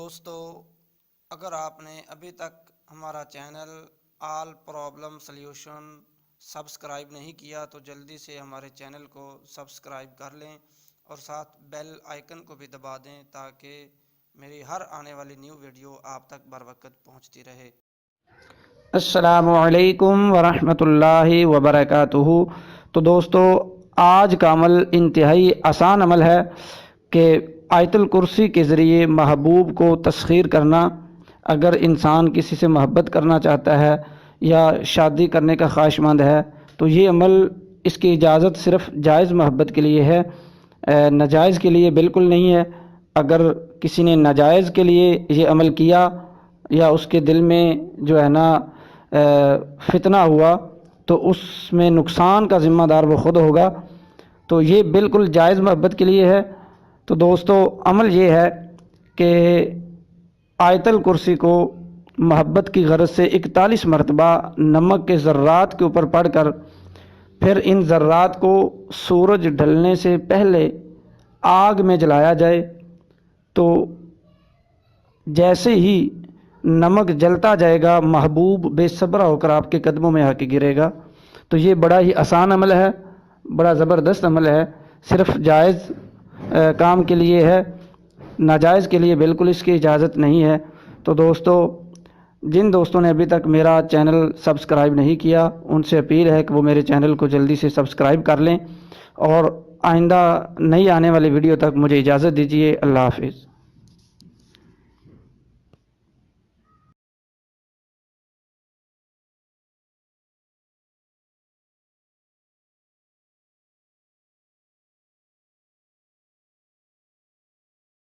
دوستو، اگر آپ نے ابھی تک ہمارا channel all problem solution subscribe نہیں کیا تو جلدی سے ہمارے چینل کو سبسکرائب کر لیں اور ساتھ بیل آئیکن کو بھی دبا دیں تاکہ میری ہر آنے والی نیو ویڈیو آپ تک بر وقت پہنچتی رہے۔ السلام علیکم ورحمۃ اللہ وبرکاتہ۔ تو دوستو، آج کا عمل انتہائی آسان عمل ہے کہ آیت الکرسی کے ذریعے محبوب کو تسخیر کرنا۔ اگر انسان کسی سے محبت کرنا چاہتا ہے یا شادی کرنے کا خواہش مند ہے تو یہ عمل، اس کی اجازت صرف جائز محبت کے لیے ہے، ناجائز کے لیے بالکل نہیں ہے۔ اگر کسی نے ناجائز کے لیے یہ عمل کیا یا اس کے دل میں جو ہے نا فتنہ ہوا تو اس میں نقصان کا ذمہ دار وہ خود ہوگا۔ تو یہ بالکل جائز محبت کے لیے ہے۔ تو دوستو، عمل یہ ہے کہ آیت الکرسی کو محبت کی غرض سے 41 مرتبہ نمک کے ذرات کے اوپر پڑھ کر پھر ان ذرات کو سورج ڈھلنے سے پہلے آگ میں جلایا جائے۔ تو جیسے ہی نمک جلتا جائے گا، محبوب بے صبر ہو کر آپ کے قدموں میں آ کے گرے گا۔ تو یہ بڑا ہی آسان عمل ہے، بڑا زبردست عمل ہے، صرف جائز کام کے لیے ہے، ناجائز کے لیے بالکل اس کی اجازت نہیں ہے۔ تو دوستو، جن دوستوں نے ابھی تک میرا چینل سبسکرائب نہیں کیا ان سے اپیل ہے کہ وہ میرے چینل کو جلدی سے سبسکرائب کر لیں اور آئندہ نئی آنے والی ویڈیو تک مجھے اجازت دیجیے۔ اللہ حافظ۔